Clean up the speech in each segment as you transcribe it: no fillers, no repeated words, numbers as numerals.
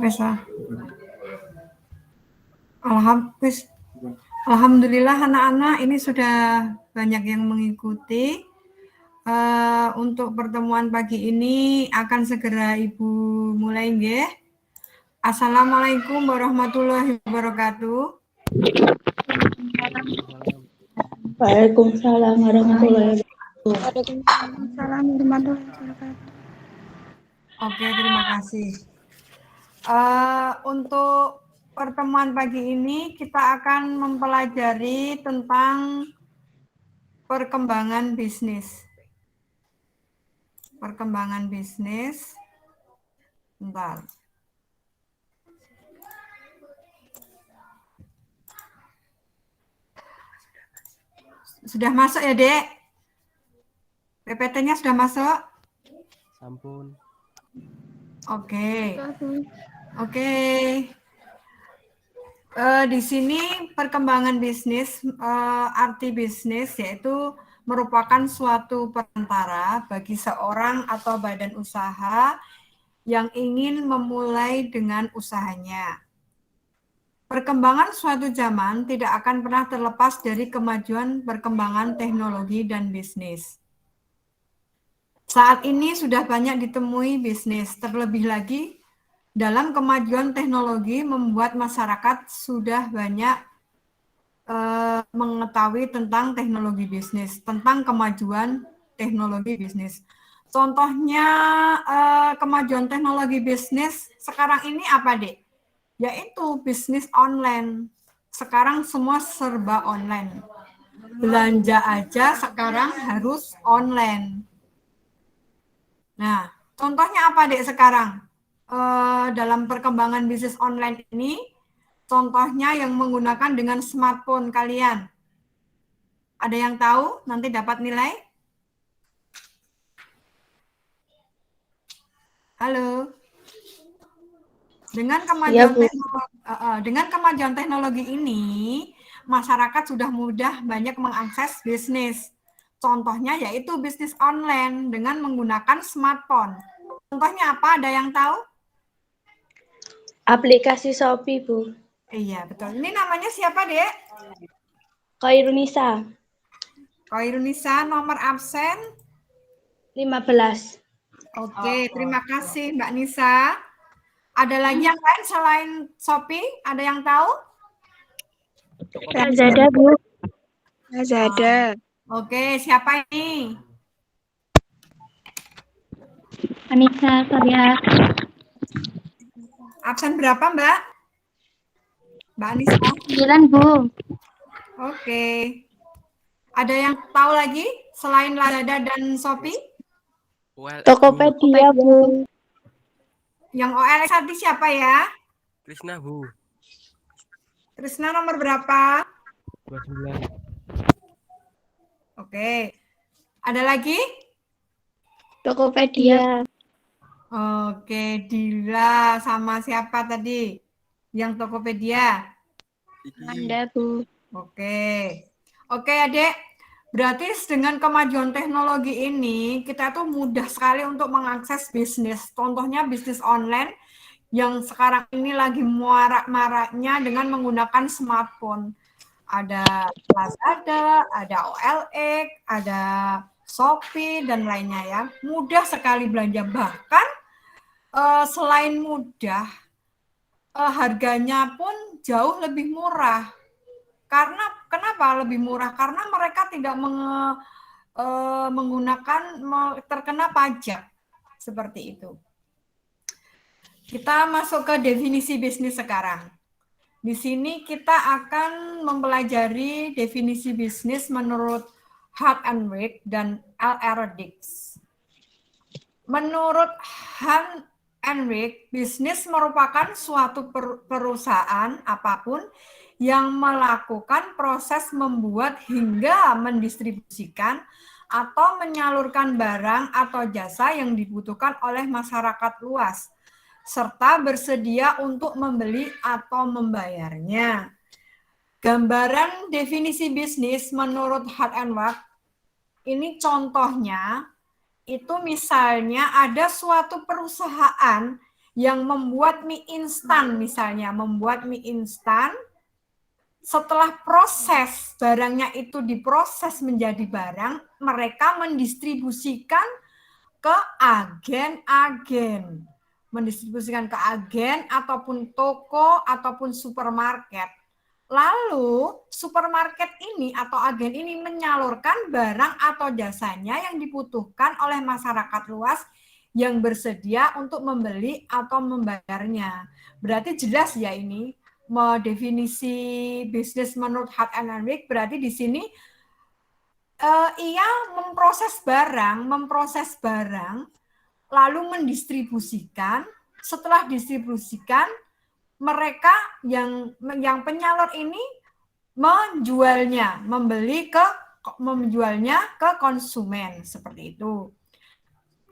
Bisa. Alhamdulillah anak-anak ini sudah banyak yang mengikuti. Untuk pertemuan pagi ini akan segera Ibu mulai nggih. Assalamualaikum warahmatullahi wabarakatuh. Waalaikumsalam warahmatullahi wabarakatuh. Waalaikumsalam warahmatullahi wabarakatuh. Oke, terima kasih. Untuk pertemuan pagi ini kita akan mempelajari tentang perkembangan bisnis. Perkembangan bisnis. Bentar. Sudah masuk ya, Dek? PPT-nya sudah masuk? Sampun. Oke. Di sini perkembangan bisnis, arti bisnis yaitu merupakan suatu perantara bagi seorang atau badan usaha yang ingin memulai dengan usahanya. Perkembangan suatu zaman tidak akan pernah terlepas dari kemajuan perkembangan teknologi dan bisnis. Saat ini sudah banyak ditemui bisnis, terlebih lagi dalam kemajuan teknologi membuat masyarakat sudah banyak mengetahui tentang teknologi bisnis, tentang kemajuan teknologi bisnis. Contohnya kemajuan teknologi bisnis sekarang ini apa, Dek? Yaitu bisnis online. Sekarang semua serba online. Belanja aja sekarang harus online. Nah, contohnya apa, Dek, sekarang? Dalam perkembangan bisnis online ini, contohnya yang menggunakan dengan smartphone kalian. Ada yang tahu? Nanti dapat nilai? Halo? Dengan kemajuan teknologi ini, masyarakat sudah mudah banyak mengakses bisnis. Contohnya yaitu bisnis online dengan menggunakan smartphone. Contohnya apa? Ada yang tahu? Aplikasi Shopee, Bu. Iya, betul. Ini namanya siapa, Dek? Khairunisa. Khairunisa, nomor absen? 15. Oke, terima kasih Mbak Nisa. Ada lagi yang lain selain Shopee? Ada yang tahu? Lazada, Bu. Lazada. Oke, siapa ini? Anissa Surya. Absen berapa, Mbak? Mbak Anissa? 9, Bu. Oke. Ada yang tahu lagi selain Lazada dan Shopee? Tokopedia, Bu. Yang OLX tadi siapa ya? Krisna, Bu. Krisna nomor berapa? 29. Oke. Ada lagi? Tokopedia. Oke, Dila sama siapa tadi? Yang Tokopedia? Anda, Bu. Oke. Oke, Adik. Berarti dengan kemajuan teknologi ini, kita tuh mudah sekali untuk mengakses bisnis. Contohnya bisnis online yang sekarang ini lagi marak-maraknya dengan menggunakan smartphone. Ada Lazada, ada OLX, ada Shopee, dan lainnya ya. Mudah sekali belanja. Bahkan selain mudah, harganya pun jauh lebih murah. Karena kenapa lebih murah? Karena mereka tidak menggunakan terkena pajak seperti itu. Kita masuk ke definisi bisnis sekarang. Di sini kita akan mempelajari definisi bisnis menurut Hart and Rick dan L.R. Dix. Menurut Hart and Rick, bisnis merupakan suatu perusahaan apapun yang melakukan proses membuat hingga mendistribusikan atau menyalurkan barang atau jasa yang dibutuhkan oleh masyarakat luas, serta bersedia untuk membeli atau membayarnya. Gambaran definisi bisnis menurut Hart and Rick, ini contohnya, itu misalnya ada suatu perusahaan yang membuat mie instan misalnya, membuat mie instan, setelah proses barangnya itu diproses menjadi barang, mereka mendistribusikan ke agen-agen. Mendistribusikan ke agen ataupun toko ataupun supermarket. Lalu supermarket ini atau agen ini menyalurkan barang atau jasanya yang dibutuhkan oleh masyarakat luas yang bersedia untuk membeli atau membayarnya. Berarti jelas ya ini definisi bisnis menurut Hart and Henrik, berarti di sini ia memproses barang, lalu mendistribusikan. Setelah distribusikan, mereka yang penyalur ini menjualnya ke konsumen seperti itu.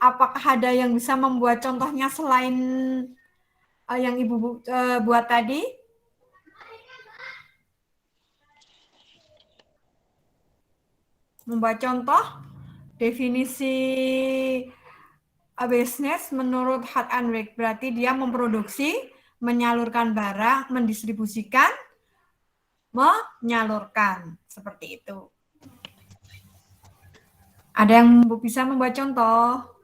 Apakah ada yang bisa membuat contohnya selain yang Ibu buat tadi? Membuat contoh definisi bisnis menurut Hart and Henrik, berarti dia memproduksi, menyalurkan barang, mendistribusikan, menyalurkan. Seperti itu. Ada yang bisa membuat contoh?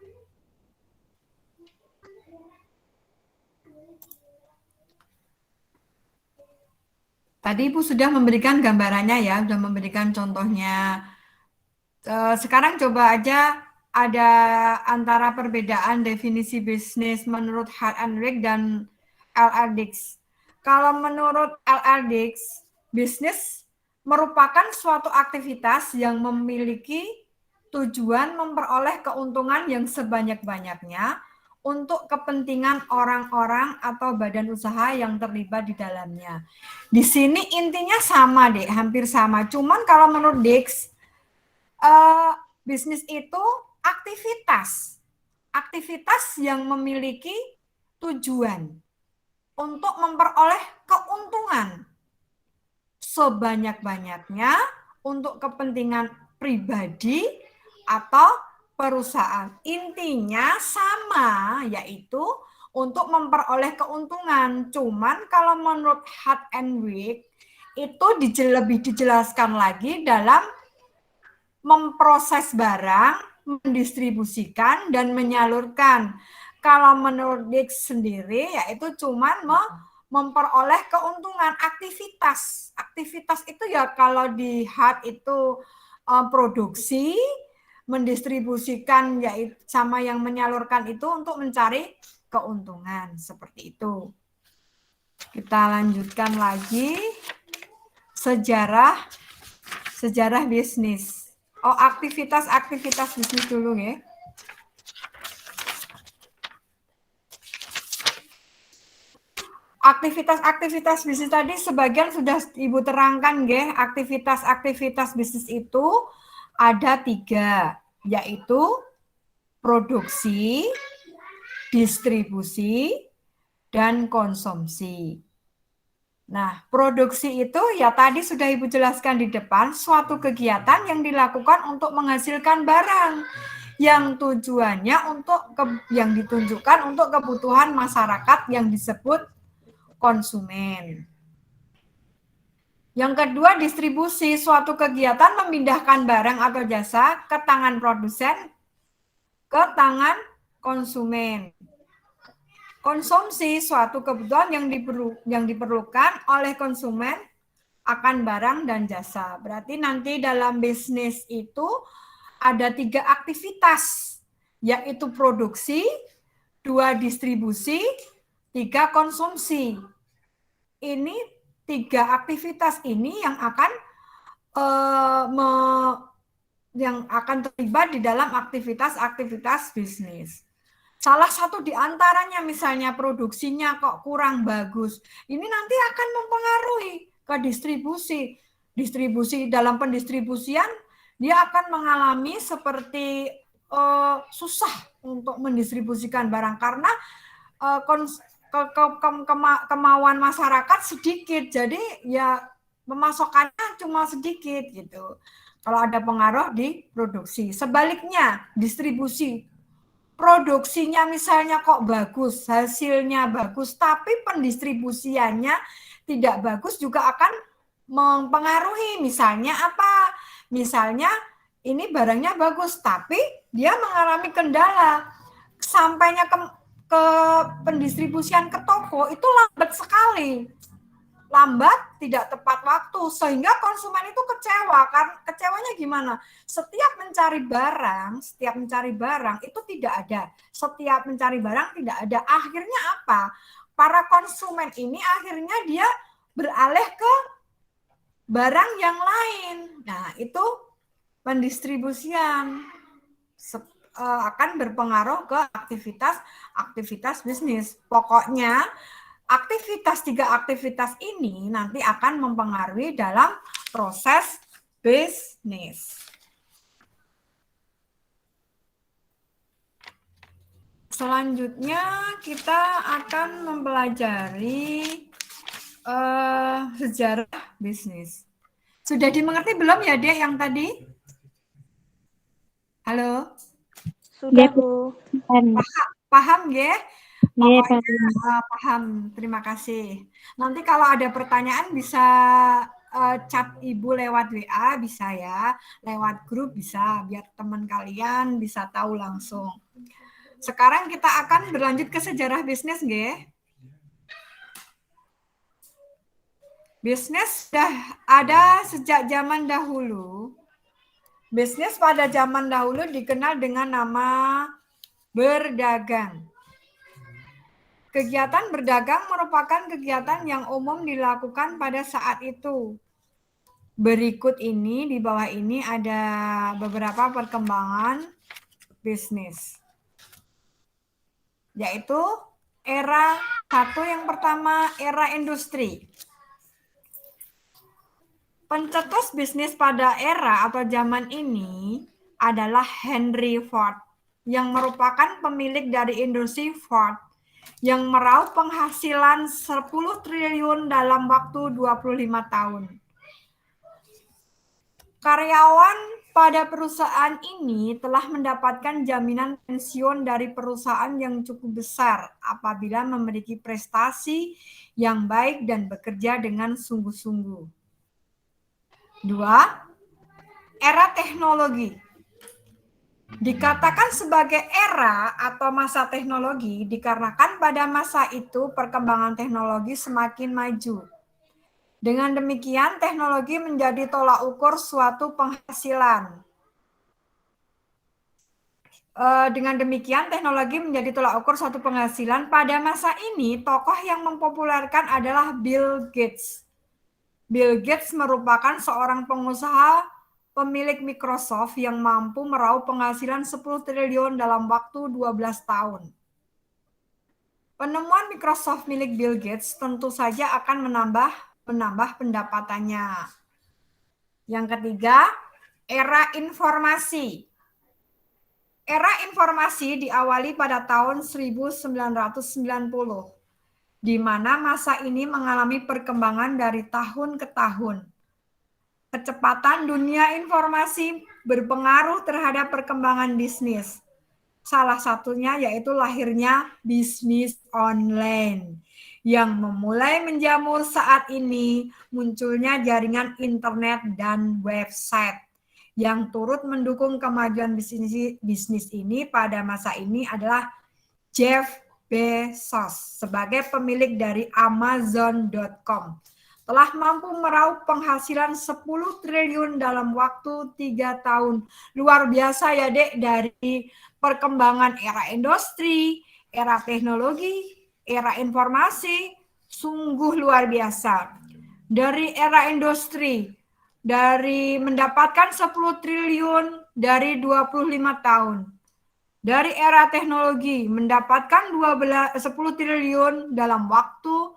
Tadi Ibu sudah memberikan gambarannya ya, sudah memberikan contohnya. Sekarang coba aja ada antara perbedaan definisi bisnis menurut Hart and Henrik dan L.R. Dix. Kalau menurut L.R. Dix, bisnis merupakan suatu aktivitas yang memiliki tujuan memperoleh keuntungan yang sebanyak-banyaknya untuk kepentingan orang-orang atau badan usaha yang terlibat di dalamnya. Di sini intinya sama deh, hampir sama. Cuman kalau menurut Dix, bisnis itu aktivitas yang memiliki tujuan untuk memperoleh keuntungan sebanyak-banyaknya untuk kepentingan pribadi atau perusahaan. Intinya sama, yaitu untuk memperoleh keuntungan. Cuman kalau menurut Hart and Henrik itu lebih dijelaskan lagi dalam memproses barang, mendistribusikan, dan menyalurkan. Kalau menurut Dix sendiri, yaitu cuman memperoleh keuntungan aktivitas. Aktivitas itu ya kalau di Hart itu produksi, mendistribusikan yaitu sama yang menyalurkan itu untuk mencari keuntungan. Seperti itu. Kita lanjutkan lagi sejarah bisnis. Aktivitas bisnis dulu ya. Aktivitas bisnis tadi sebagian sudah Ibu terangkan ya. Aktivitas bisnis itu ada 3, yaitu produksi, distribusi, dan konsumsi. Nah, produksi itu ya tadi sudah Ibu jelaskan di depan, suatu kegiatan yang dilakukan untuk menghasilkan barang yang tujuannya yang ditunjukkan untuk kebutuhan masyarakat yang disebut konsumen. Yang kedua, distribusi, suatu kegiatan memindahkan barang atau jasa ke tangan produsen, ke tangan konsumen. Konsumsi, suatu kebutuhan yang diperlukan oleh konsumen akan barang dan jasa. Berarti nanti dalam bisnis itu ada 3 aktivitas, yaitu produksi, 2 distribusi, 3 konsumsi. Ini 3 aktivitas ini yang akan terlibat di dalam aktivitas bisnis. Salah satu di antaranya misalnya produksinya kok kurang bagus, ini nanti akan mempengaruhi ke distribusi. Distribusi dalam pendistribusian dia akan mengalami seperti susah untuk mendistribusikan barang karena kemauan masyarakat sedikit, jadi ya pemasokannya cuma sedikit gitu. Kalau ada pengaruh di produksi. Sebaliknya distribusi produksinya misalnya kok bagus, hasilnya bagus, tapi pendistribusiannya tidak bagus juga akan mempengaruhi. Misalnya apa? Misalnya ini barangnya bagus, tapi dia mengalami kendala. Sampainya ke pendistribusian ke toko itu lambat sekali. Lambat, tidak tepat waktu, sehingga konsumen itu kecewa. Kecewanya gimana? Setiap mencari barang itu tidak ada. Setiap mencari barang tidak ada. Akhirnya apa? Para konsumen ini akhirnya dia beralih ke barang yang lain. Nah, itu pendistribusian akan berpengaruh ke aktivitas bisnis. Pokoknya tiga aktivitas ini nanti akan mempengaruhi dalam proses bisnis. Selanjutnya kita akan mempelajari sejarah bisnis. Sudah dimengerti belum ya, Dek, yang tadi? Halo? Sudah, Bu. Paham ya? Iya, Pokoknya paham. Terima kasih. Nanti kalau ada pertanyaan bisa chat Ibu lewat WA, bisa ya. Lewat grup bisa, biar teman kalian bisa tahu langsung. Sekarang kita akan berlanjut ke sejarah bisnis, nggih. Bisnis sudah ada sejak zaman dahulu. Bisnis pada zaman dahulu dikenal dengan nama berdagang. Kegiatan berdagang merupakan kegiatan yang umum dilakukan pada saat itu. Berikut ini, di bawah ini ada beberapa perkembangan bisnis. Yaitu era satu, yang pertama era industri. Pencetus bisnis pada era atau zaman ini adalah Henry Ford, yang merupakan pemilik dari industri Ford, yang meraup penghasilan 10 triliun dalam waktu 25 tahun. Karyawan pada perusahaan ini telah mendapatkan jaminan pensiun dari perusahaan yang cukup besar apabila memiliki prestasi yang baik dan bekerja dengan sungguh-sungguh. 2. Era teknologi. Dikatakan sebagai era atau masa teknologi dikarenakan pada masa itu perkembangan teknologi semakin maju. Dengan demikian, teknologi menjadi tolak ukur suatu penghasilan. Pada masa ini, tokoh yang mempopulerkan adalah Bill Gates. Bill Gates merupakan seorang pengusaha pemilik Microsoft yang mampu meraup penghasilan 10 triliun dalam waktu 12 tahun. Penemuan Microsoft milik Bill Gates tentu saja akan menambah pendapatannya. Yang ketiga, era informasi. Era informasi diawali pada tahun 1990, di mana masa ini mengalami perkembangan dari tahun ke tahun. Kecepatan dunia informasi berpengaruh terhadap perkembangan bisnis. Salah satunya yaitu lahirnya bisnis online yang memulai menjamur saat ini, munculnya jaringan internet dan website. Yang turut mendukung kemajuan bisnis ini pada masa ini adalah Jeff Bezos sebagai pemilik dari Amazon.com. Telah mampu meraup penghasilan 10 triliun dalam waktu 3 tahun. Luar biasa ya, Dek, dari perkembangan era industri, era teknologi, era informasi, sungguh luar biasa. Dari era industri, dari mendapatkan 10 triliun dari 25 tahun. Dari era teknologi, mendapatkan 10 triliun dalam waktu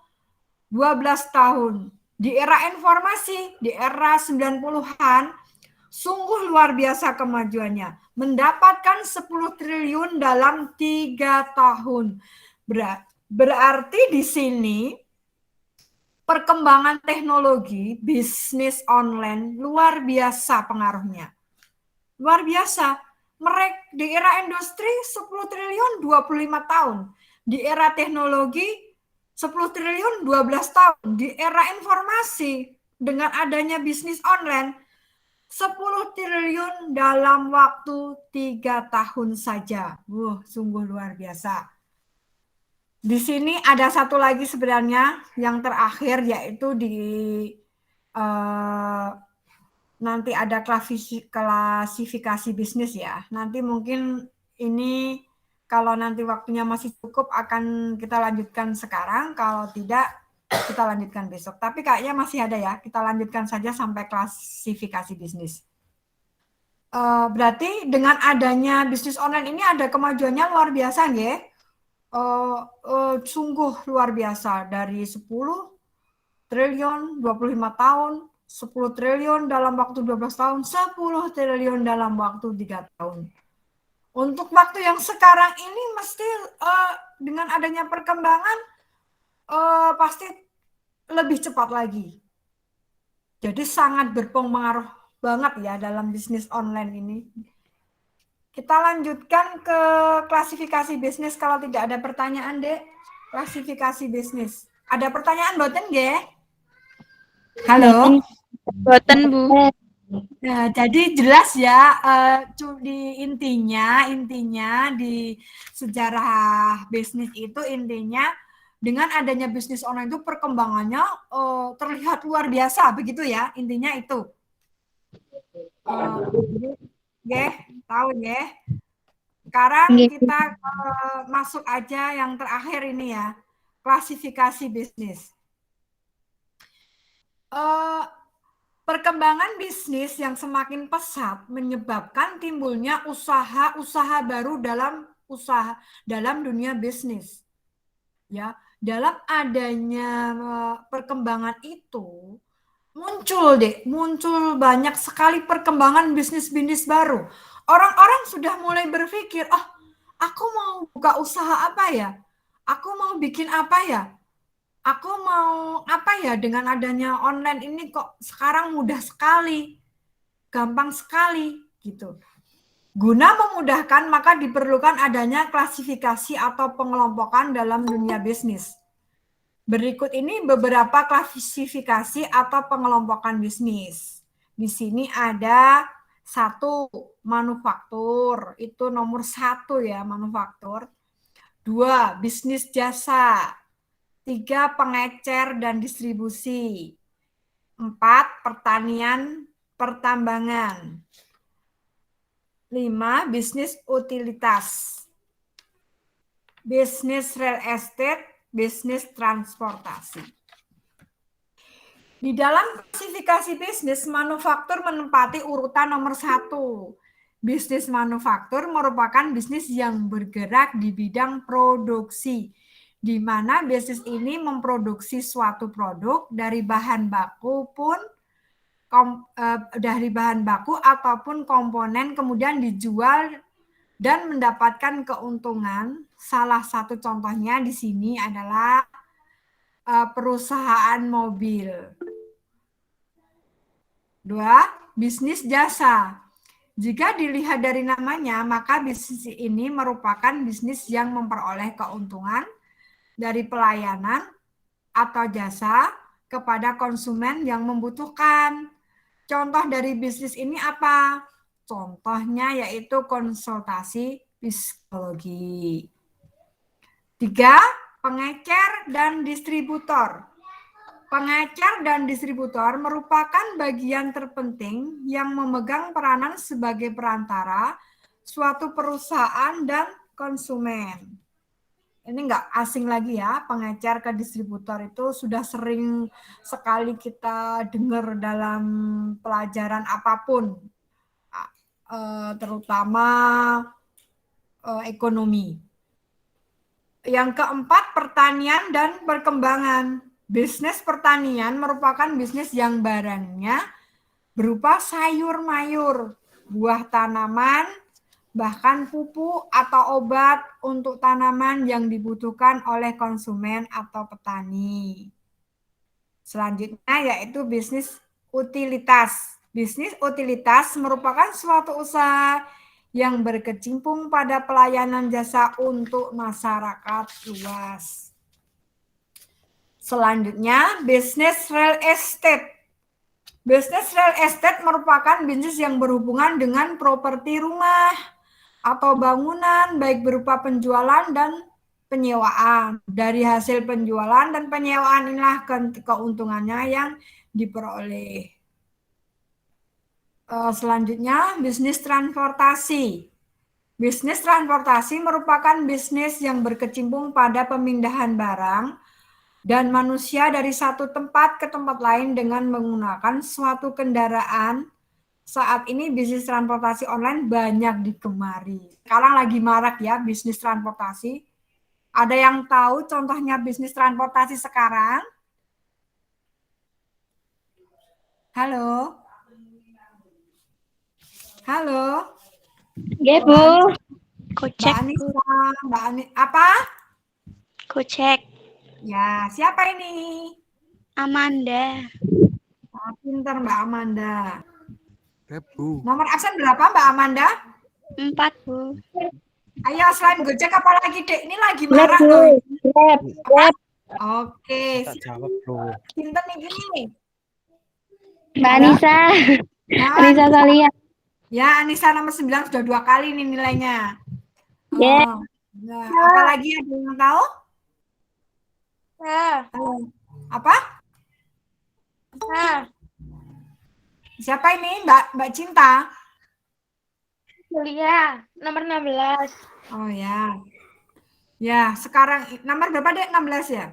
12 tahun. Di era informasi, di era 90-an, sungguh luar biasa kemajuannya. Mendapatkan 10 triliun dalam 3 tahun. Berarti di sini perkembangan teknologi, bisnis online luar biasa pengaruhnya. Luar biasa. Mereka di era industri 10 triliun 25 tahun. Di era teknologi 10 triliun 12 tahun. Di era informasi dengan adanya bisnis online 10 triliun dalam waktu 3 tahun saja. Sungguh luar biasa. Di sini ada satu lagi sebenarnya yang terakhir, yaitu di nanti ada klasifikasi bisnis ya. Nanti mungkin ini kalau nanti waktunya masih cukup akan kita lanjutkan sekarang. Kalau tidak, kita lanjutkan besok. Tapi kayaknya masih ada ya. Kita lanjutkan saja sampai klasifikasi bisnis. Berarti dengan adanya bisnis online ini ada kemajuannya luar biasa, nggih. Sungguh luar biasa, dari 10 triliun 25 tahun, 10 triliun dalam waktu 12 tahun, 10 triliun dalam waktu 3 tahun. Untuk waktu yang sekarang ini mesti dengan adanya perkembangan pasti lebih cepat lagi. Jadi sangat berpengaruh banget ya dalam bisnis online ini. Kita lanjutkan ke klasifikasi bisnis kalau tidak ada pertanyaan, Dek. Klasifikasi bisnis. Ada pertanyaan mboten nggih? Halo. Boten, Bu. Nah, jadi jelas ya, di intinya di sejarah bisnis itu intinya dengan adanya bisnis online itu perkembangannya terlihat luar biasa, begitu ya, intinya itu. Tahu ya. Sekarang kita masuk aja yang terakhir ini ya, klasifikasi bisnis. Perkembangan bisnis yang semakin pesat menyebabkan timbulnya usaha-usaha baru dalam dunia bisnis. Ya, dalam adanya perkembangan itu muncul banyak sekali perkembangan bisnis baru. Orang-orang sudah mulai berpikir, aku mau buka usaha apa ya? Aku mau bikin apa ya? Aku mau apa ya, dengan adanya online ini kok sekarang mudah sekali, gampang sekali gitu. Guna memudahkan maka diperlukan adanya klasifikasi atau pengelompokan dalam dunia bisnis. Berikut ini beberapa klasifikasi atau pengelompokan bisnis. Di sini ada 1, manufaktur, itu nomor 1 ya, manufaktur. 2, bisnis jasa. 3, pengecer dan distribusi. 4, pertanian, pertambangan. 5, bisnis utilitas. Bisnis real estate, bisnis transportasi. Di dalam klasifikasi bisnis, manufaktur menempati urutan nomor 1. Bisnis manufaktur merupakan bisnis yang bergerak di bidang produksi, di mana bisnis ini memproduksi suatu produk dari bahan baku ataupun komponen, kemudian dijual dan mendapatkan keuntungan. Salah satu contohnya di sini adalah perusahaan mobil. 2, bisnis jasa. Jika dilihat dari namanya, maka bisnis ini merupakan bisnis yang memperoleh keuntungan dari pelayanan atau jasa kepada konsumen yang membutuhkan. Contoh dari bisnis ini apa? Contohnya yaitu konsultasi psikologi. 3, pengecer dan distributor. Pengecer dan distributor merupakan bagian terpenting yang memegang peranan sebagai perantara suatu perusahaan dan konsumen. Ini nggak asing lagi ya, pengecer ke distributor itu sudah sering sekali kita dengar dalam pelajaran apapun, terutama ekonomi. Yang keempat, pertanian dan perkembangan. Bisnis pertanian merupakan bisnis yang barangnya berupa sayur mayur, buah tanaman, bahkan pupuk atau obat untuk tanaman yang dibutuhkan oleh konsumen atau petani. Selanjutnya yaitu bisnis utilitas. Bisnis utilitas merupakan suatu usaha yang berkecimpung pada pelayanan jasa untuk masyarakat luas. Selanjutnya, bisnis real estate. Bisnis real estate merupakan bisnis yang berhubungan dengan properti rumah atau bangunan, baik berupa penjualan dan penyewaan. Dari hasil penjualan dan penyewaan inilah keuntungannya yang diperoleh. Selanjutnya, bisnis transportasi. Bisnis transportasi merupakan bisnis yang berkecimpung pada pemindahan barang dan manusia dari satu tempat ke tempat lain dengan menggunakan suatu kendaraan. Saat ini bisnis transportasi online banyak digemari. Sekarang lagi marak ya bisnis transportasi. Ada yang tahu contohnya bisnis transportasi sekarang? Halo? Halo? Nggih, Bu. Gojek, Mbak Anissa, apa? Gojek. Ya, siapa ini? Amanda. Pinter Mbak Amanda. Bu. Nomor absen berapa Mbak Amanda? 4, Bu. Ayo selain Gojek apa lagi Dek? Ini lagi marah loh. Oke, Tak jawab, Bro. pinter nih gini. Mbak Anissa. Nah, Anissa Salia. ya, Anissa nomor 9 sudah 2 kali nih nilainya. Ya. Nah, apalagi ada yang tahu? Apa? Siapa ini? Mbak Cinta? Julia, nomor 16. Oh ya. Ya, sekarang nomor berapa Dek? 16 ya?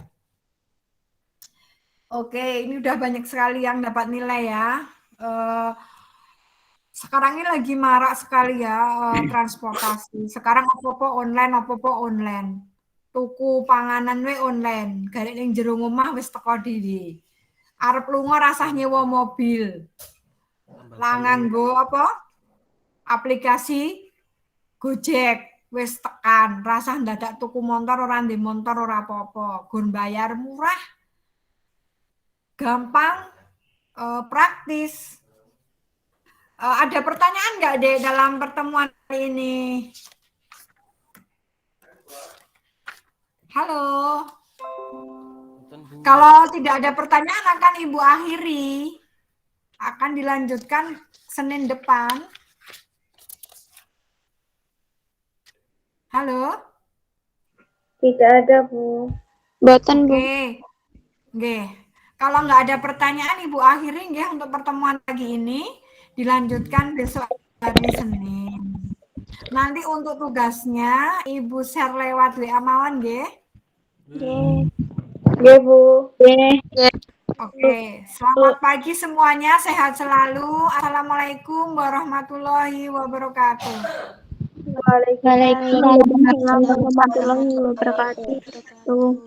Oke, ini udah banyak sekali yang dapat nilai ya. Sekarang ini lagi marak sekali ya transportasi. Sekarang apa-apa online. Tuku panganan we online. Garek ning jero omah wis teko dhewe. Arep lunga rasah nyewa mobil. Lah nganggo apa? Aplikasi Gojek wis tekan. Rasah ndadak tuku motor ora ndek motor ora apa-apa. Gon bayar murah. Gampang, praktis. Ada pertanyaan nggak Dek dalam pertemuan hari ini? Halo. Kalau tidak ada pertanyaan akan Ibu akhiri. Akan dilanjutkan Senin depan. Halo. Tidak ada, Bu. Boten, Bu. Oke. Oke. Kalau nggak ada pertanyaan Ibu akhiri nggih untuk pertemuan pagi ini. Dilanjutkan besok hari Senin. Nanti untuk tugasnya Ibu share lewat WA mawon nggih. Nggih, Bu. Nggih. Oke, selamat pagi semuanya, sehat selalu. Assalamualaikum warahmatullahi wabarakatuh. Waalaikumsalam warahmatullahi wabarakatuh.